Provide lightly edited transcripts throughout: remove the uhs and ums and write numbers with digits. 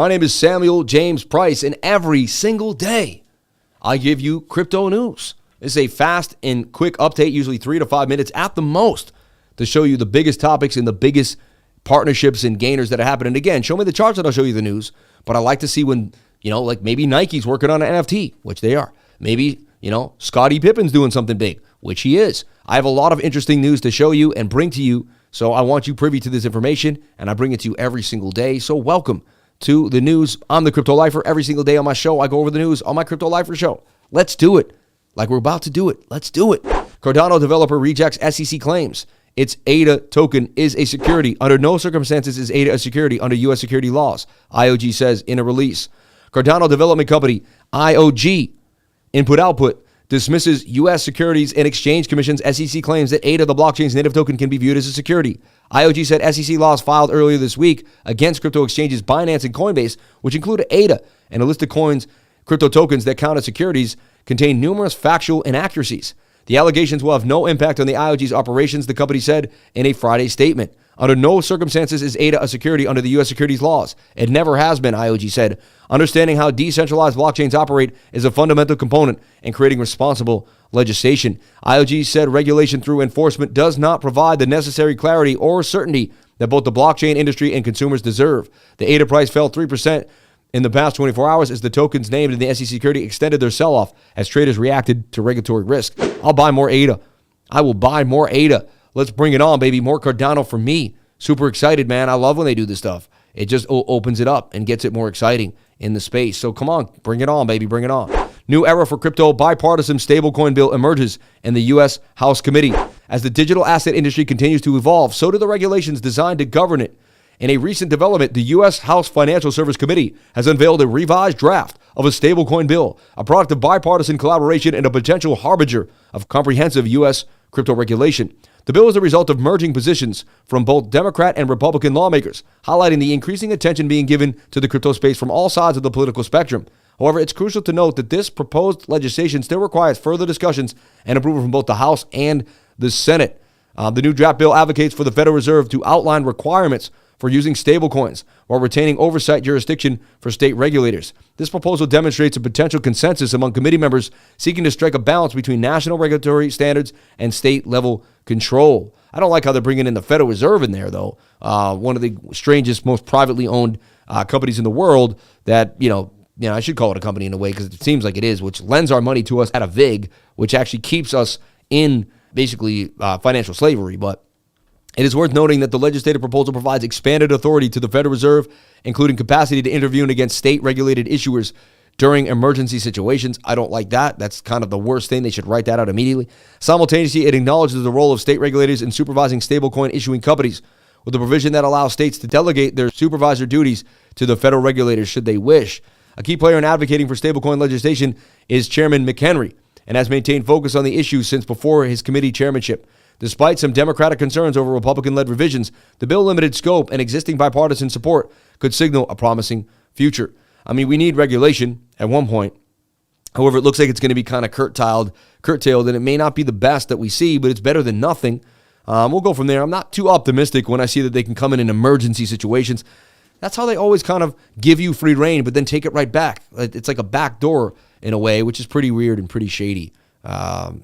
My name is Samuel James Price, and every single day I give you crypto news. It's a fast and quick update, usually 3 to 5 minutes at the most, to show you the biggest topics and the biggest partnerships and gainers that are happening. And again, show me the charts and I'll show you the news. But I like to see when, like maybe Nike's working on an NFT, which they are. Maybe, Scottie Pippen's doing something big, which he is. I have a lot of interesting news to show you and bring to you. So I want you privy to this information, and I bring it to you every single day. So welcome to the news. I'm the Crypto Lifer. Every single day on my show, I go over the news on my Crypto Lifer show. Let's do it. Like we're about to do it. Let's do it. Cardano developer rejects SEC claims. Its ADA token is a security. Under no circumstances is ADA a security under U.S. security laws, IOG says in a release. Cardano development company, IOG, Input Output, dismisses U.S. Securities and Exchange Commission's SEC claims that ADA, the blockchain's native token, can be viewed as a security. IOG said SEC laws filed earlier this week against crypto exchanges Binance and Coinbase, which include ADA and a list of coins, crypto tokens that count as securities, contain numerous factual inaccuracies. The allegations will have no impact on the IOG's operations, the company said in a Friday statement. Under no circumstances is ADA a security under the U.S. securities laws. It never has been, IOG said. Understanding how decentralized blockchains operate is a fundamental component in creating responsible legislation. IOG said regulation through enforcement does not provide the necessary clarity or certainty that both the blockchain industry and consumers deserve. The ADA price fell 3% in the past 24 hours as the tokens named in the SEC security extended their sell-off as traders reacted to regulatory risk. I'll buy more ADA. I will buy more ADA. Let's bring it on, baby. More Cardano for me. Super excited, man. I love when they do this stuff. It just opens it up and gets it more exciting in the space. So come on, bring it on, baby. Bring it on. New era for crypto. Bipartisan Stablecoin Bill emerges in the U.S. House Committee. As the digital asset industry continues to evolve, so do the regulations designed to govern it. In a recent development, the U.S. House Financial Service Committee has unveiled a revised draft of a stablecoin bill, a product of bipartisan collaboration and a potential harbinger of comprehensive U.S. crypto regulation. The bill is a result of merging positions from both Democrat and Republican lawmakers, highlighting the increasing attention being given to the crypto space from all sides of the political spectrum. However, it's crucial to note that this proposed legislation still requires further discussions and approval from both the House and the Senate. The new draft bill advocates for the Federal Reserve to outline requirements for using stablecoins while retaining oversight jurisdiction for state regulators. This proposal demonstrates a potential consensus among committee members seeking to strike a balance between national regulatory standards and state-level control. I don't like how they're bringing in the Federal Reserve in there, though. One of the strangest, most privately owned companies in the world that, I should call it a company in a way because it seems like it is, which lends our money to us at a VIG, which actually keeps us in basically financial slavery. But it is worth noting that the legislative proposal provides expanded authority to the Federal Reserve, including capacity to intervene against state-regulated issuers during emergency situations. I don't like that. That's kind of the worst thing. They should write that out immediately. Simultaneously, it acknowledges the role of state regulators in supervising stablecoin issuing companies, with a provision that allows states to delegate their supervisor duties to the federal regulators should they wish. A key player in advocating for stablecoin legislation is Chairman McHenry, and has maintained focus on the issue since before his committee chairmanship. Despite some Democratic concerns over Republican-led revisions, the bill limited scope and existing bipartisan support could signal a promising future. I mean, we need regulation at one point. However, it looks like it's going to be kind of curtailed, and it may not be the best that we see, but it's better than nothing. We'll go from there. I'm not too optimistic when I see that they can come in emergency situations. That's how they always kind of give you free reign, but then take it right back. It's like a back door in a way, which is pretty weird and pretty shady.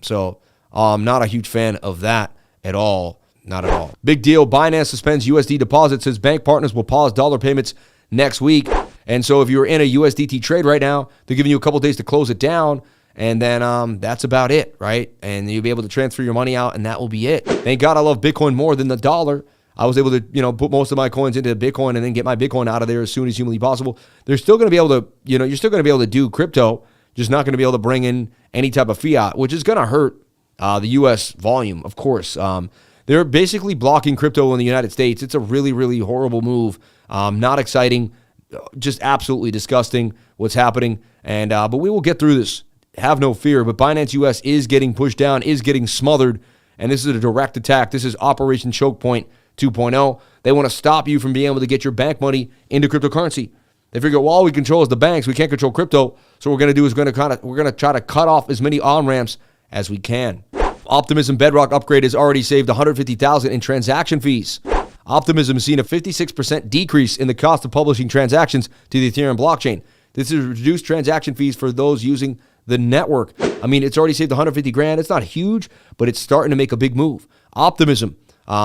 So I'm not a huge fan of that at all. Not at all. Big deal. Binance suspends USD deposits, says bank partners will pause dollar payments next week. And so if you're in a USDT trade right now, they're giving you a couple days to close it down. And then that's about it, right? And you'll be able to transfer your money out, and that will be it. Thank God I love Bitcoin more than the dollar. I was able to, put most of my coins into Bitcoin and then get my Bitcoin out of there as soon as humanly possible. They're still going to be able to, you're still going to be able to do crypto, just not going to be able to bring in any type of fiat, which is going to hurt the U.S. volume, of course. They're basically blocking crypto in the United States. It's a really, really horrible move. Not exciting, just absolutely disgusting what's happening. And but we will get through this. Have no fear. But Binance US is getting pushed down, is getting smothered, and this is a direct attack. This is Operation Choke Point 2.0. They want to stop you from being able to get your bank money into cryptocurrency. They figure, well, all we control is the banks. We can't control crypto. So what we're going to do is we're going to try to cut off as many on-ramps as we can. Optimism Bedrock upgrade has already saved $150,000 in transaction fees. Optimism has seen a 56% decrease in the cost of publishing transactions to the Ethereum blockchain. This has reduced transaction fees for those using the network. I mean, it's already saved 150 grand. It's not huge, but it's starting to make a big move. Optimism,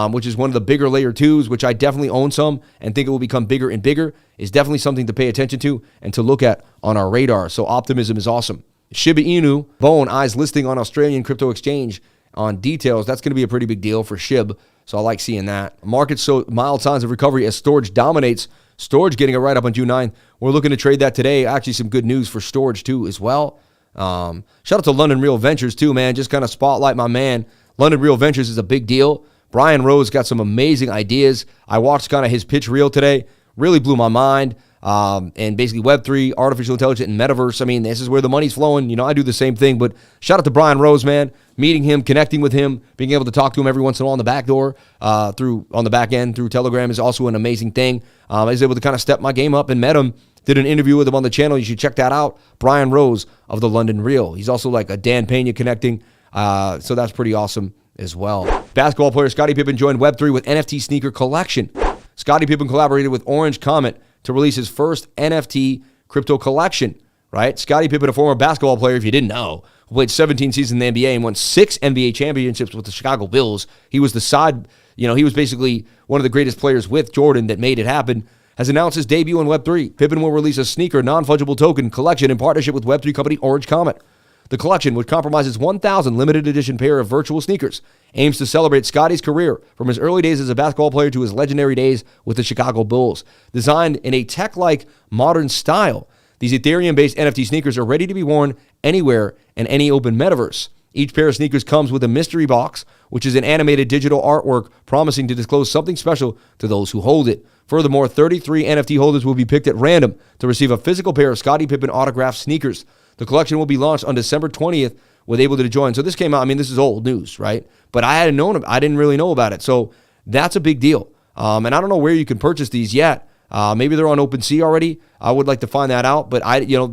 which is one of the bigger layer 2s, which I definitely own some and think it will become bigger and bigger, is definitely something to pay attention to and to look at on our radar. So Optimism is awesome. Shiba Inu, Bone, eyes listing on Australian crypto exchange on details. That's going to be a pretty big deal for SHIB, so I like seeing that. Markets show mild signs of recovery as storage dominates. Storage getting a write-up on June 9th. We're looking to trade that today. Actually, some good news for storage, too, as well. Shout out to London Real Ventures, too, man. Just kind of spotlight my man. London Real Ventures is a big deal. Brian Rose got some amazing ideas. I watched kind of his pitch reel today. Really blew my mind. And basically Web3, artificial intelligence, and metaverse. I mean, this is where the money's flowing. You know, I do the same thing, but shout out to Brian Rose, man. Meeting him, connecting with him, being able to talk to him every once in a while on the back door, on the back end through Telegram is also an amazing thing. I was able to kind of step my game up and met him. Did an interview with him on the channel. You should check that out. Brian Rose of the London Real. He's also like a Dan Pena connecting. So that's pretty awesome as well. Basketball player Scottie Pippen joined Web3 with NFT sneaker collection. Scottie Pippen collaborated with Orange Comet to release his first NFT crypto collection, right? Scottie Pippen, a former basketball player, if you didn't know, who played 17 seasons in the NBA and won 6 NBA championships with the Chicago Bulls. He was he was basically one of the greatest players with Jordan that made it happen, has announced his debut on Web3. Pippen will release a sneaker non-fungible token collection in partnership with Web3 company Orange Comet. The collection, which compromises 1,000 limited edition pair of virtual sneakers, aims to celebrate Scottie's career from his early days as a basketball player to his legendary days with the Chicago Bulls. Designed in a tech-like modern style, these Ethereum-based NFT sneakers are ready to be worn anywhere in any open metaverse. Each pair of sneakers comes with a mystery box, which is an animated digital artwork promising to disclose something special to those who hold it. Furthermore, 33 NFT holders will be picked at random to receive a physical pair of Scottie Pippen autographed sneakers. The collection will be launched on December 20th with able to join. So this came out, I mean, this is old news, right? But I didn't really know about it. So that's a big deal. And I don't know where you can purchase these yet. Maybe they're on OpenSea already. I would like to find that out. But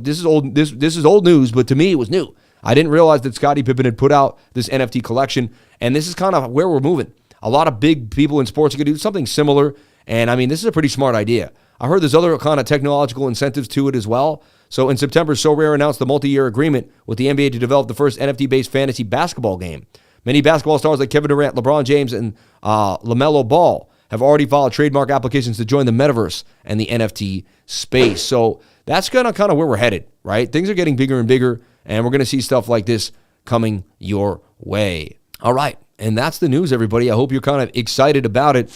this is old. This is old news. But to me, it was new. I didn't realize that Scottie Pippen had put out this NFT collection. And this is kind of where we're moving. A lot of big people in sports are going to do something similar. And I mean, this is a pretty smart idea. I heard there's other kind of technological incentives to it as well. So in September, SoRare announced the multi-year agreement with the NBA to develop the first NFT-based fantasy basketball game. Many basketball stars like Kevin Durant, LeBron James, and LaMelo Ball have already filed trademark applications to join the metaverse and the NFT space. So that's kind of where we're headed, right? Things are getting bigger and bigger, and we're going to see stuff like this coming your way. All right, and that's the news, everybody. I hope you're kind of excited about it.